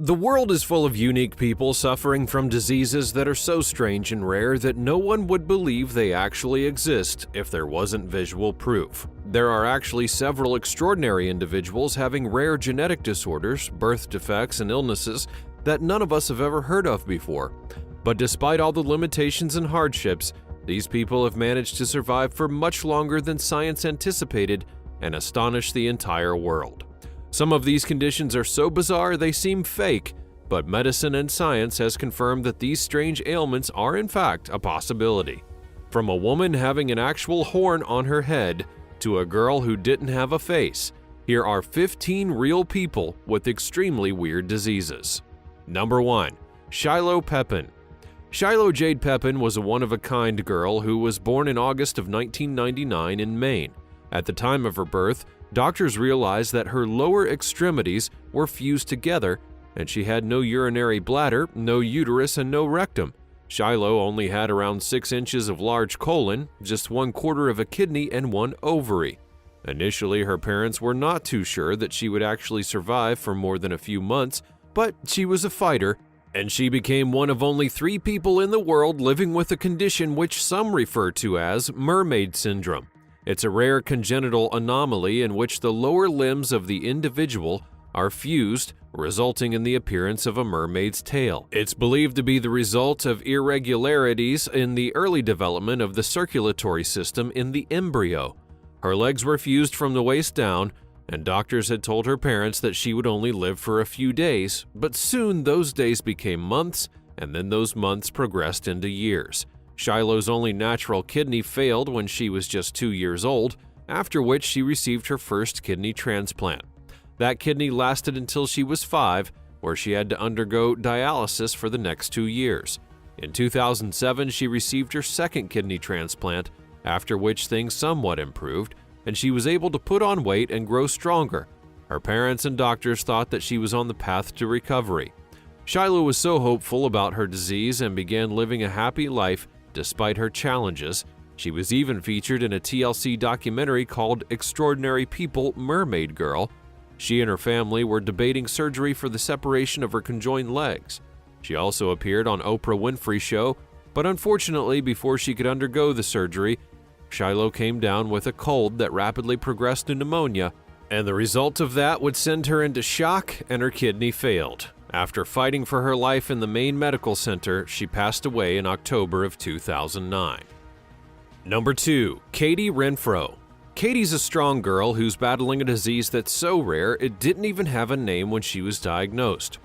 The world is full of unique people suffering from diseases that are so strange and rare that no one would believe they actually exist if there wasn't visual proof. There are actually several extraordinary individuals having rare genetic disorders, birth defects, and illnesses that none of us have ever heard of before. But despite all the limitations and hardships, these people have managed to survive for much longer than science anticipated and astonish the entire world. Some of these conditions are so bizarre they seem fake, but medicine and science has confirmed that these strange ailments are in fact a possibility. From a woman having an actual horn on her head to a girl who didn't have a face, here are 15 real people with extremely weird diseases. Number 1. Shiloh Pepin. Shiloh Jade Pepin was a one-of-a-kind girl who was born in August of 1999 in Maine. At the time of her birth, doctors realized that her lower extremities were fused together, and she had no urinary bladder, no uterus, and no rectum. Shiloh only had around 6 inches of large colon, just 1/4 of a kidney, and 1 ovary. Initially, her parents were not too sure that she would actually survive for more than a few months, but she was a fighter, and she became one of only 3 people in the world living with a condition which some refer to as mermaid syndrome. It's a rare congenital anomaly in which the lower limbs of the individual are fused, resulting in the appearance of a mermaid's tail. It's believed to be the result of irregularities in the early development of the circulatory system in the embryo. Her legs were fused from the waist down, and doctors had told her parents that she would only live for a few days, but soon those days became months, and then those months progressed into years. Shiloh's only natural kidney failed when she was just 2 years old, after which she received her first kidney transplant. That kidney lasted until she was 5, where she had to undergo dialysis for the next 2 years. In 2007, she received her second kidney transplant, after which things somewhat improved, and she was able to put on weight and grow stronger. Her parents and doctors thought that she was on the path to recovery. Shiloh was so hopeful about her disease and began living a happy life despite her challenges. She was even featured in a TLC documentary called Extraordinary People: Mermaid Girl. She and her family were debating surgery for the separation of her conjoined legs. She also appeared on Oprah Winfrey's show, but unfortunately, before she could undergo the surgery, Shiloh came down with a cold that rapidly progressed to pneumonia, and the result of that would send her into shock and her kidney failed. After fighting for her life in the Maine Medical Center, she passed away in October of 2009. Number 2. Katie Renfro. Katie's a strong girl who's battling a disease that's so rare it didn't even have a name when she was diagnosed.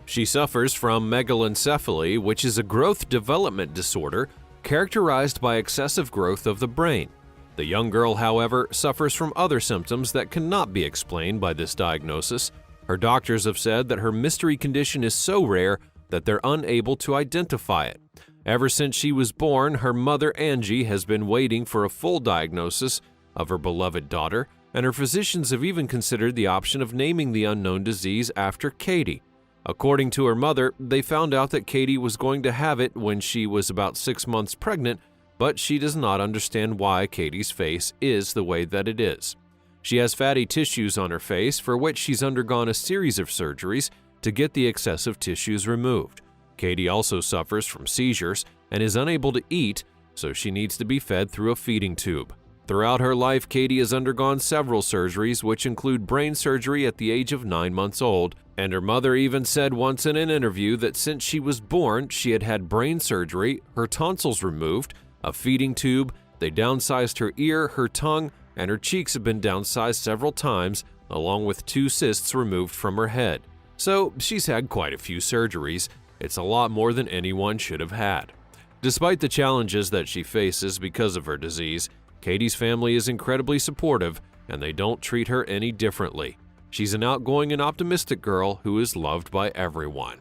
She suffers from megalencephaly, which is a growth development disorder characterized by excessive growth of the brain. The young girl, however, suffers from other symptoms that cannot be explained by this diagnosis. Her doctors have said that her mystery condition is so rare that they're unable to identify it. Ever since she was born, her mother Angie has been waiting for a full diagnosis of her beloved daughter, and her physicians have even considered the option of naming the unknown disease after Katie. According to her mother, they found out that Katie was going to have it when she was about 6 months pregnant, but she does not understand why Katie's face is the way that it is. She has fatty tissues on her face, for which she's undergone a series of surgeries to get the excessive tissues removed. Katie also suffers from seizures and is unable to eat, so she needs to be fed through a feeding tube. Throughout her life, Katie has undergone several surgeries, which include brain surgery at the age of 9 months old, and her mother even said once in an interview that since she was born, she had had brain surgery, her tonsils removed, a feeding tube, they downsized her ear, her tongue, and her cheeks have been downsized several times, along with 2 cysts removed from her head. So she's had quite a few surgeries. It's a lot more than anyone should have had. Despite the challenges that she faces because of her disease, Katie's family is incredibly supportive, and they don't treat her any differently. She's an outgoing and optimistic girl who is loved by everyone.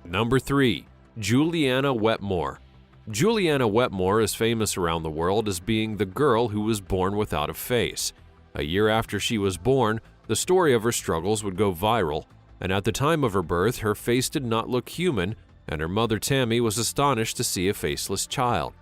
Number 3. Juliana Wetmore. Juliana Wetmore is famous around the world as being the girl who was born without a face. A year after she was born, the story of her struggles would go viral, and at the time of her birth, her face did not look human, and her mother Tammy was astonished to see a faceless child.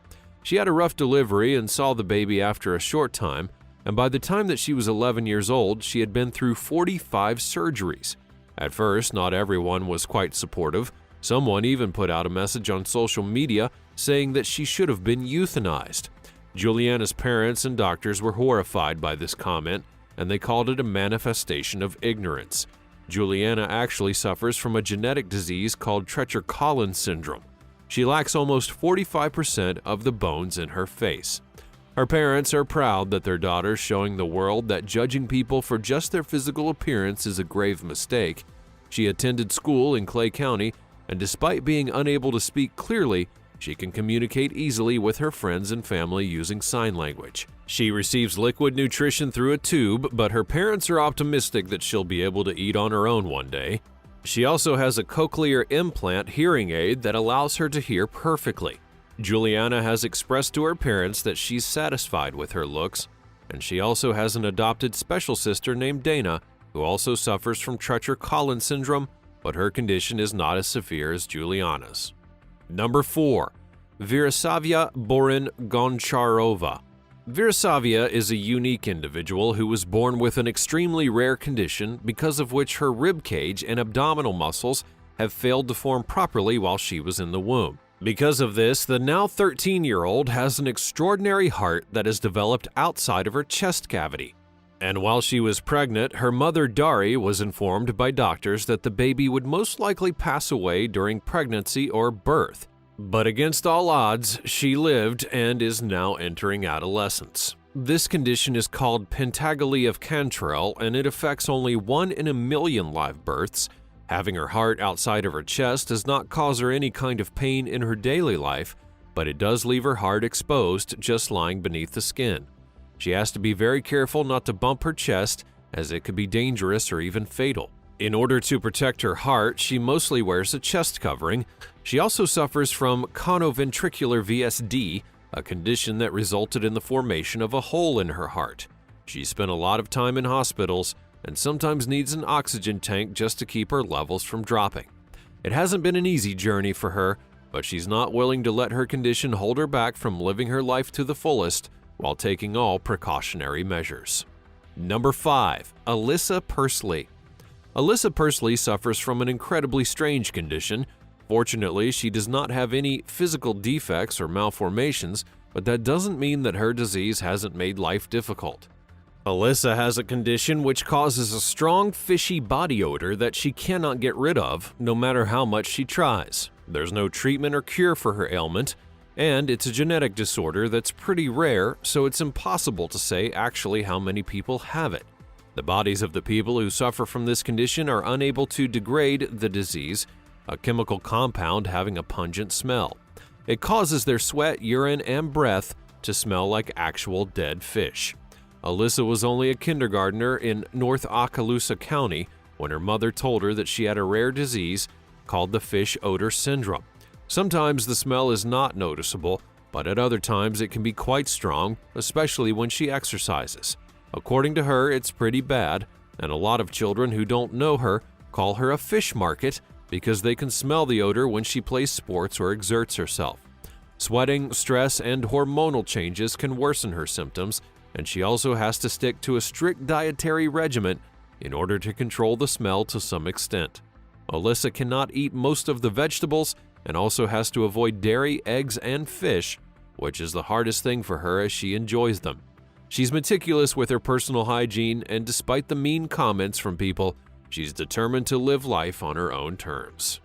She had a rough delivery and saw the baby after a short time, and by the time that she was 11 years old, she had been through 45 surgeries. At first, not everyone was quite supportive. Someone even put out a message on social media saying that she should have been euthanized. Juliana's parents and doctors were horrified by this comment, and they called it a manifestation of ignorance. Juliana actually suffers from a genetic disease called Treacher-Collins syndrome. She lacks almost 45% of the bones in her face. Her parents are proud that their daughter is showing the world that judging people for just their physical appearance is a grave mistake. She attended school in Clay County, and despite being unable to speak clearly, she can communicate easily with her friends and family using sign language. She receives liquid nutrition through a tube, but her parents are optimistic that she'll be able to eat on her own one day. She also has a cochlear implant hearing aid that allows her to hear perfectly. Juliana has expressed to her parents that she's satisfied with her looks, and she also has an adopted special sister named Dana, who also suffers from Treacher-Collins syndrome, but her condition is not as severe as Juliana's. Number 4. Virasavia Borin-Goncharova. Virasavia is a unique individual who was born with an extremely rare condition because of which her rib cage and abdominal muscles have failed to form properly while she was in the womb. Because of this, the now 13-year-old has an extraordinary heart that is developed outside of her chest cavity. And while she was pregnant, her mother Dari was informed by doctors that the baby would most likely pass away during pregnancy or birth. But against all odds, she lived and is now entering adolescence. This condition is called Pentagally of Cantrell, and it affects only 1 in a million live births. Having her heart outside of her chest does not cause her any kind of pain in her daily life, but it does leave her heart exposed just lying beneath the skin. She has to be very careful not to bump her chest, as it could be dangerous or even fatal. In order to protect her heart, she mostly wears a chest covering. She also suffers from conoventricular VSD, a condition that resulted in the formation of a hole in her heart. She spent a lot of time in hospitals and sometimes needs an oxygen tank just to keep her levels from dropping. It hasn't been an easy journey for her, but she's not willing to let her condition hold her back from living her life to the fullest while taking all precautionary measures. Number 5. Alyssa Pursley. Alyssa Pursley suffers from an incredibly strange condition. Fortunately, she does not have any physical defects or malformations, but that doesn't mean that her disease hasn't made life difficult. Alyssa has a condition which causes a strong, fishy body odor that she cannot get rid of, no matter how much she tries. There's no treatment or cure for her ailment, and it's a genetic disorder that's pretty rare, so it's impossible to say actually how many people have it. The bodies of the people who suffer from this condition are unable to degrade the disease, a chemical compound having a pungent smell. It causes their sweat, urine, and breath to smell like actual dead fish. Alyssa was only a kindergartner in North Okaloosa County when her mother told her that she had a rare disease called the fish odor syndrome. Sometimes the smell is not noticeable, but at other times it can be quite strong, especially when she exercises. According to her, it's pretty bad, and a lot of children who don't know her call her a fish market because they can smell the odor when she plays sports or exerts herself. Sweating, stress, and hormonal changes can worsen her symptoms, and she also has to stick to a strict dietary regimen in order to control the smell to some extent. Alyssa cannot eat most of the vegetables and also has to avoid dairy, eggs, and fish, which is the hardest thing for her as she enjoys them. She's meticulous with her personal hygiene, and despite the mean comments from people, she's determined to live life on her own terms.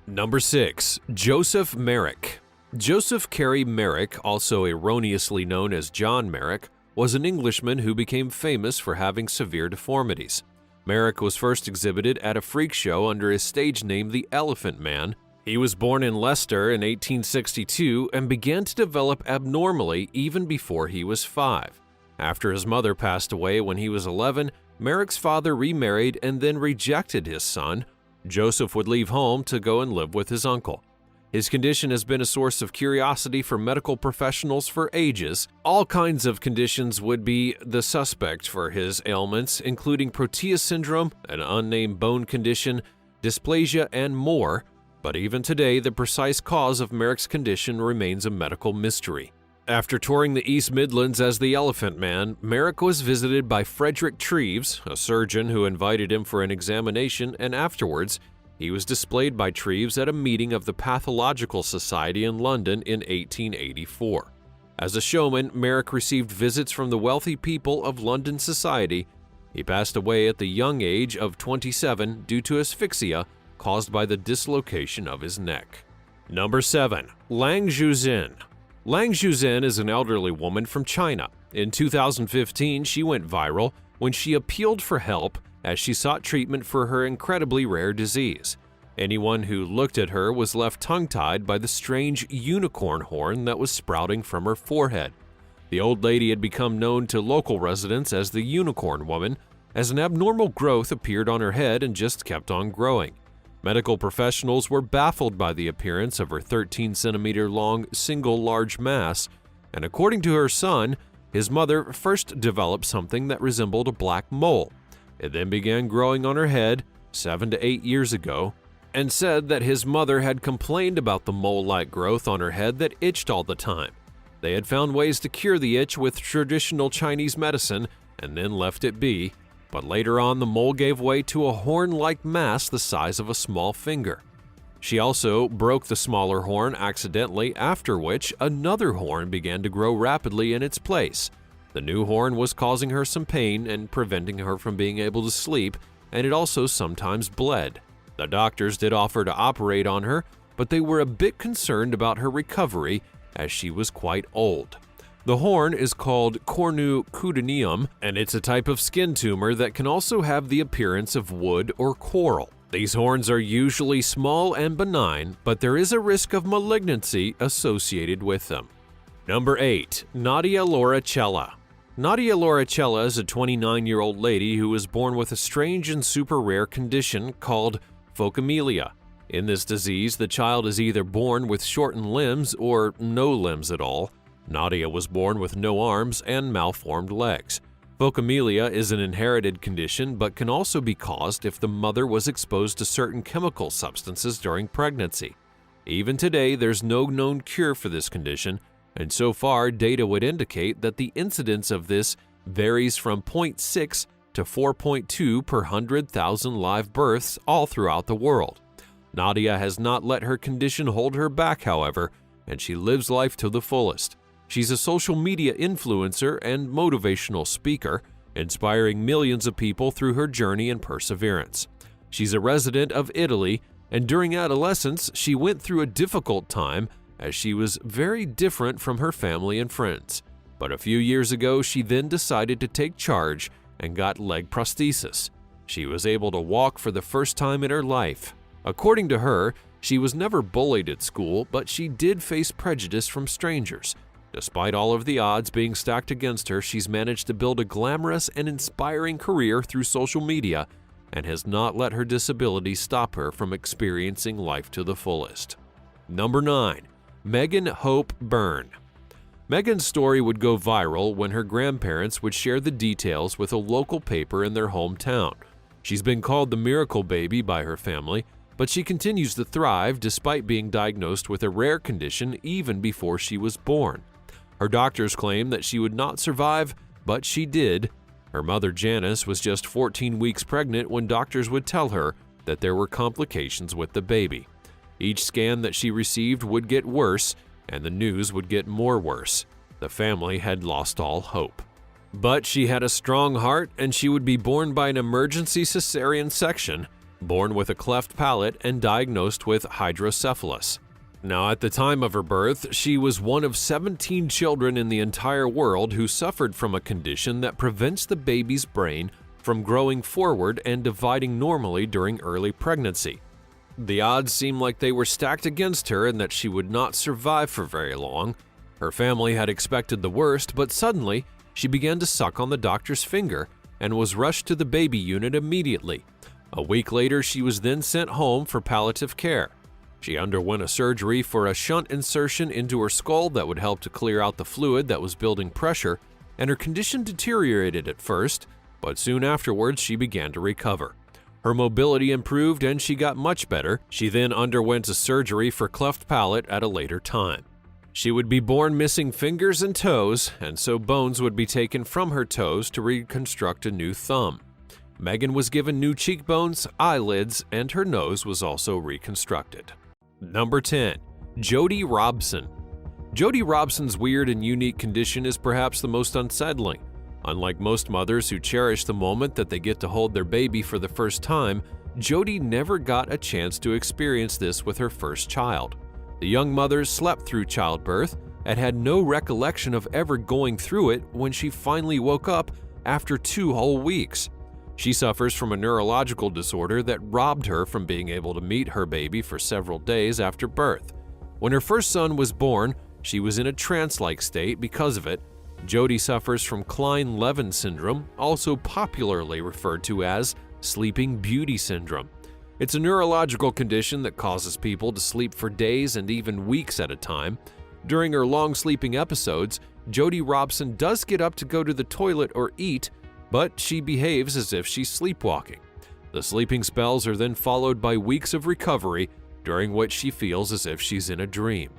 Number 6. Joseph Merrick. Joseph Carey Merrick, also erroneously known as John Merrick, was an Englishman who became famous for having severe deformities. Merrick was first exhibited at a freak show under his stage name The Elephant Man. He was born in Leicester in 1862 and began to develop abnormally even before he was 5. After his mother passed away when he was 11, Merrick's father remarried and then rejected his son. Joseph would leave home to go and live with his uncle. His condition has been a source of curiosity for medical professionals for ages. All kinds of conditions would be the suspect for his ailments, including Proteus syndrome, an unnamed bone condition, dysplasia, and more. But even today, the precise cause of Merrick's condition remains a medical mystery. After touring the East Midlands as the Elephant Man, Merrick was visited by Frederick Treves, a surgeon who invited him for an examination, and afterwards, he was displayed by Treves at a meeting of the Pathological Society in London in 1884. As a showman, Merrick received visits from the wealthy people of London society. He passed away at the young age of 27 due to asphyxia caused by the dislocation of his neck. Number 7. Lang Zhuzhen. Lang Zhuzhen is an elderly woman from China. In 2015, she went viral when she appealed for help as she sought treatment for her incredibly rare disease. Anyone who looked at her was left tongue-tied by the strange unicorn horn that was sprouting from her forehead. The old lady had become known to local residents as the Unicorn Woman, as an abnormal growth appeared on her head and just kept on growing. Medical professionals were baffled by the appearance of her 13-centimeter-long single large mass, and according to her son, his mother first developed something that resembled a black mole. It then began growing on her head 7 to 8 years ago, and said that his mother had complained about the mole-like growth on her head that itched all the time. They had found ways to cure the itch with traditional Chinese medicine and then left it be, but later on the mole gave way to a horn-like mass the size of a small finger. She also broke the smaller horn accidentally, after which another horn began to grow rapidly in its place. The new horn was causing her some pain and preventing her from being able to sleep, and it also sometimes bled. The doctors did offer to operate on her, but they were a bit concerned about her recovery as she was quite old. The horn is called cornucudinium, and it's a type of skin tumor that can also have the appearance of wood or coral. These horns are usually small and benign, but there is a risk of malignancy associated with them. Number 8. Nadia Lauricella. Nadia Lauricella is a 29-year-old lady who was born with a strange and super rare condition called phocomelia. In this disease, the child is either born with shortened limbs or no limbs at all. Nadia was born with no arms and malformed legs. Phocomelia is an inherited condition but can also be caused if the mother was exposed to certain chemical substances during pregnancy. Even today, there's no known cure for this condition, and so far, data would indicate that the incidence of this varies from 0.6 to 4.2 per 100,000 live births all throughout the world. Nadia has not let her condition hold her back, however, and she lives life to the fullest. She's a social media influencer and motivational speaker, inspiring millions of people through her journey and perseverance. She's a resident of Italy, and during adolescence, she went through a difficult time as she was very different from her family and friends. But a few years ago, she then decided to take charge and got leg prosthesis. She was able to walk for the first time in her life. According to her, she was never bullied at school, but she did face prejudice from strangers. Despite all of the odds being stacked against her, she's managed to build a glamorous and inspiring career through social media and has not let her disability stop her from experiencing life to the fullest. Number 9. Megan Hope Byrne. Megan's story would go viral when her grandparents would share the details with a local paper in their hometown. She's been called the miracle baby by her family, but she continues to thrive despite being diagnosed with a rare condition even before she was born. Her doctors claim that she would not survive, but she did. Her mother Janice was just 14 weeks pregnant when doctors would tell her that there were complications with the baby. Each scan that she received would get worse, and the news would get more worse. The family had lost all hope. But she had a strong heart, and she would be born by an emergency cesarean section, born with a cleft palate and diagnosed with hydrocephalus. Now, at the time of her birth, she was one of 17 children in the entire world who suffered from a condition that prevents the baby's brain from growing forward and dividing normally during early pregnancy. The odds seemed like they were stacked against her and that she would not survive for very long. Her family had expected the worst, but suddenly, she began to suck on the doctor's finger and was rushed to the baby unit immediately. A week later, she was then sent home for palliative care. She underwent a surgery for a shunt insertion into her skull that would help to clear out the fluid that was building pressure, and her condition deteriorated at first, but soon afterwards she began to recover. Her mobility improved and she got much better. She then underwent a surgery for cleft palate at a later time. She would be born missing fingers and toes, and so bones would be taken from her toes to reconstruct a new thumb. Megan was given new cheekbones, eyelids, and her nose was also reconstructed. Number 10. Jodie Robson. Jodie Robson's weird and unique condition is perhaps the most unsettling. Unlike most mothers who cherish the moment that they get to hold their baby for the first time, Jodie never got a chance to experience this with her first child. The young mother slept through childbirth and had no recollection of ever going through it when she finally woke up after 2 whole weeks. She suffers from a neurological disorder that robbed her from being able to meet her baby for several days after birth. When her first son was born, she was in a trance-like state because of it. Jodie suffers from Klein-Levin syndrome, also popularly referred to as Sleeping Beauty syndrome. It's a neurological condition that causes people to sleep for days and even weeks at a time. During her long sleeping episodes, Jodie Robson does get up to go to the toilet or eat, but she behaves as if she's sleepwalking. The sleeping spells are then followed by weeks of recovery, during which she feels as if she's in a dream.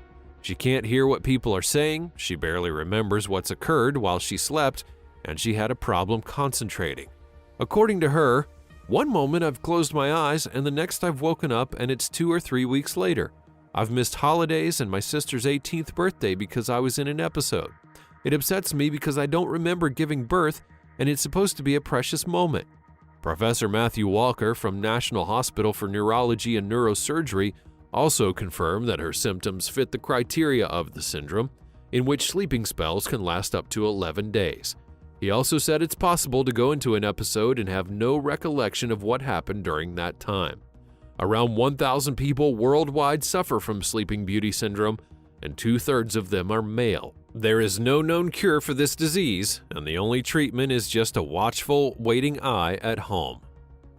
She can't hear what people are saying, she barely remembers what's occurred while she slept, and she had a problem concentrating. According to her, "One moment I've closed my eyes and the next I've woken up and it's 2 or 3 weeks later. I've missed holidays and my sister's 18th birthday because I was in an episode. It upsets me because I don't remember giving birth and it's supposed to be a precious moment." Professor Matthew Walker from National Hospital for Neurology and Neurosurgery also confirmed that her symptoms fit the criteria of the syndrome, in which sleeping spells can last up to 11 days. He also said it's possible to go into an episode and have no recollection of what happened during that time. Around 1,000 people worldwide suffer from Sleeping Beauty syndrome, and 2/3 of them are male. There is no known cure for this disease, and the only treatment is just a watchful, waiting eye at home.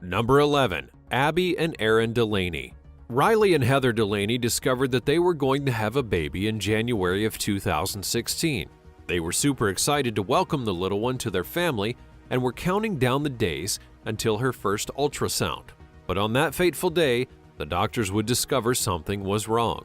Number 11. Abby and Aaron Delaney. Riley and Heather Delaney discovered that they were going to have a baby in January of 2016. They were super excited to welcome the little one to their family and were counting down the days until her first ultrasound. But on that fateful day, the doctors would discover something was wrong.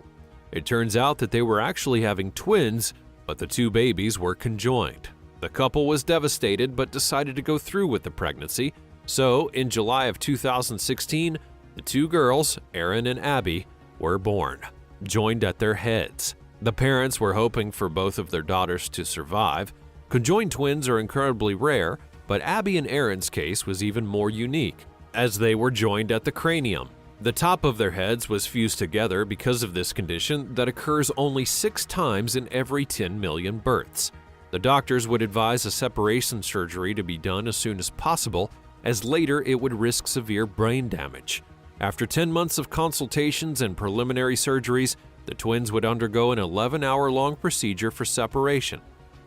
It turns out that they were actually having twins, but the 2 babies were conjoined. The couple was devastated but decided to go through with the pregnancy, so in July of 2016, the 2 girls, Aaron and Abby, were born, joined at their heads. The parents were hoping for both of their daughters to survive. Conjoined twins are incredibly rare, but Abby and Aaron's case was even more unique, as they were joined at the cranium. The top of their heads was fused together because of this condition that occurs only 6 times in every 10 million births. The doctors would advise a separation surgery to be done as soon as possible, as later it would risk severe brain damage. After 10 months of consultations and preliminary surgeries, the twins would undergo an 11-hour-long procedure for separation.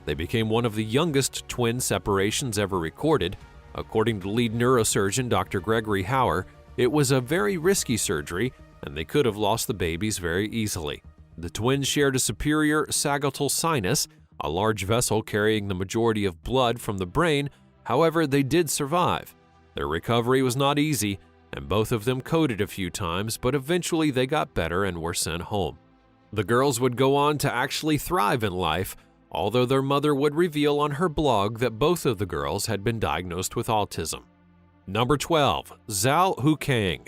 They became one of the youngest twin separations ever recorded. According to lead neurosurgeon Dr. Gregory Hauer, it was a very risky surgery, and they could have lost the babies very easily. The twins shared a superior sagittal sinus, a large vessel carrying the majority of blood from the brain. However, they did survive. Their recovery was not easy, and both of them coded a few times, but eventually they got better and were sent home. The girls would go on to actually thrive in life, although their mother would reveal on her blog that both of the girls had been diagnosed with autism. Number 12. Zhao Hukang.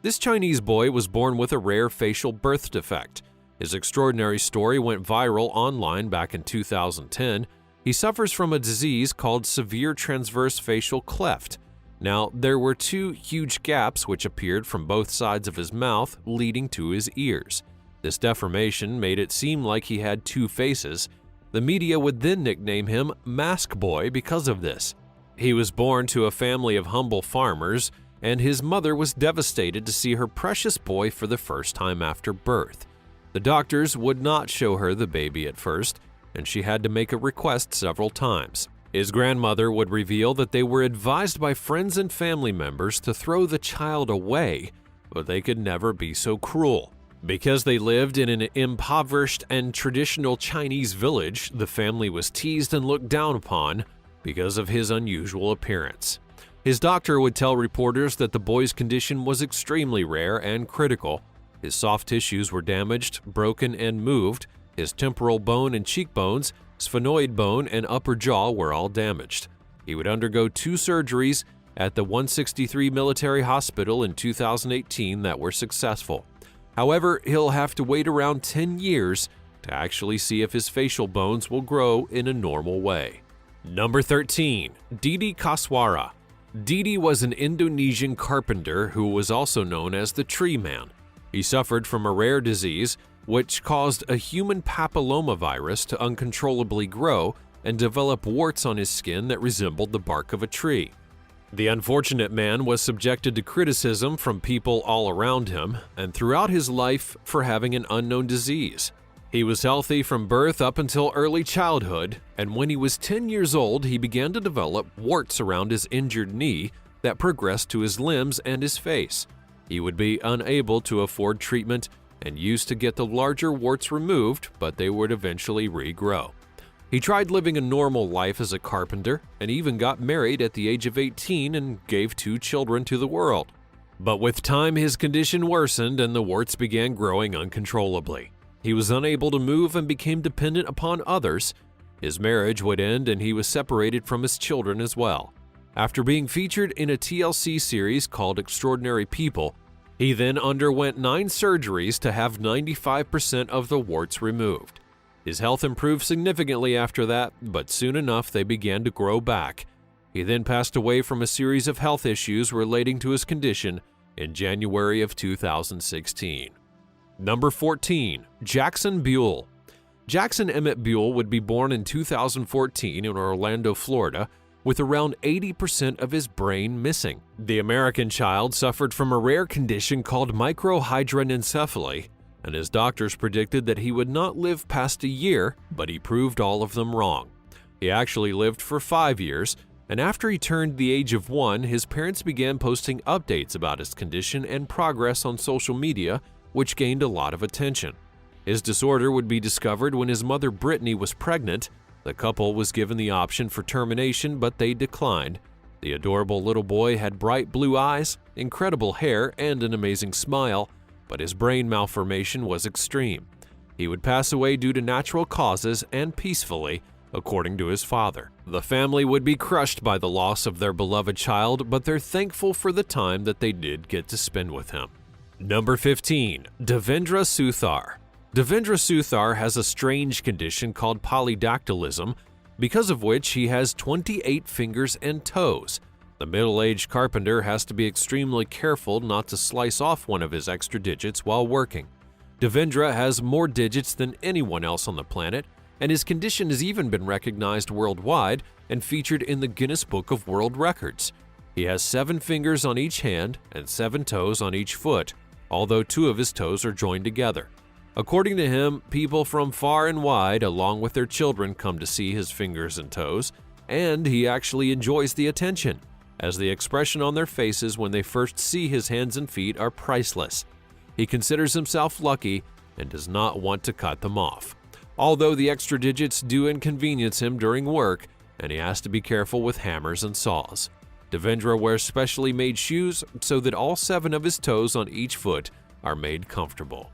This Chinese boy was born with a rare facial birth defect. His extraordinary story went viral online back in 2010. He suffers from a disease called severe transverse facial cleft. Now, there were 2 huge gaps which appeared from both sides of his mouth, leading to his ears. This deformation made it seem like he had 2 faces. The media would then nickname him Mask Boy because of this. He was born to a family of humble farmers, and his mother was devastated to see her precious boy for the first time after birth. The doctors would not show her the baby at first, and she had to make a request several times. His grandmother would reveal that they were advised by friends and family members to throw the child away, but they could never be so cruel. Because they lived in an impoverished and traditional Chinese village, the family was teased and looked down upon because of his unusual appearance. His doctor would tell reporters that the boy's condition was extremely rare and critical. His soft tissues were damaged, broken, and moved, His temporal bone and cheekbones, sphenoid bone, and upper jaw were all damaged. He would undergo 2 surgeries at the 163 Military Hospital in 2018 that were successful. However, he'll have to wait around 10 years to actually see if his facial bones will grow in a normal way. Number 13. Didi Koswara. Didi was an Indonesian carpenter who was also known as the Tree Man. He suffered from a rare disease which caused a human papillomavirus to uncontrollably grow and develop warts on his skin that resembled the bark of a tree. The unfortunate man was subjected to criticism from people all around him and throughout his life for having an unknown disease. He was healthy from birth up until early childhood, and when he was 10 years old, he began to develop warts around his injured knee that progressed to his limbs and his face. He would be unable to afford treatment and used to get the larger warts removed, but they would eventually regrow. He tried living a normal life as a carpenter and even got married at the age of 18 and gave 2 children to the world. But with time, his condition worsened and the warts began growing uncontrollably. He was unable to move and became dependent upon others. His marriage would end and he was separated from his children as well. After being featured in a TLC series called Extraordinary People, he then underwent 9 surgeries to have 95% of the warts removed. His health improved significantly after that, but soon enough they began to grow back. He then passed away from a series of health issues relating to his condition in January of 2016. Number 14. Jackson Buell. Jackson Emmett Buell would be born in 2014 in Orlando, Florida, with around 80% of his brain missing. The American child suffered from a rare condition called microhydranencephaly, and his doctors predicted that he would not live past a year, but he proved all of them wrong. He actually lived for 5 years, and after he turned the age of 1, his parents began posting updates about his condition and progress on social media, which gained a lot of attention. His disorder would be discovered when his mother Brittany was pregnant. The couple was given the option for termination, but they declined. The adorable little boy had bright blue eyes, incredible hair, and an amazing smile, but his brain malformation was extreme. He would pass away due to natural causes and peacefully, according to his father. The family would be crushed by the loss of their beloved child, but they're thankful for the time that they did get to spend with him. Number 15. Devendra Suthar. Devendra Suthar has a strange condition called polydactylism, because of which he has 28 fingers and toes. The middle-aged carpenter has to be extremely careful not to slice off one of his extra digits while working. Devendra has more digits than anyone else on the planet, and his condition has even been recognized worldwide and featured in the Guinness Book of World Records. He has 7 fingers on each hand and 7 toes on each foot, although 2 of his toes are joined together. According to him, people from far and wide, along with their children, come to see his fingers and toes, and he actually enjoys the attention, as the expression on their faces when they first see his hands and feet are priceless. He considers himself lucky and does not want to cut them off. Although the extra digits do inconvenience him during work, and he has to be careful with hammers and saws. Devendra wears specially made shoes so that all 7 of his toes on each foot are made comfortable.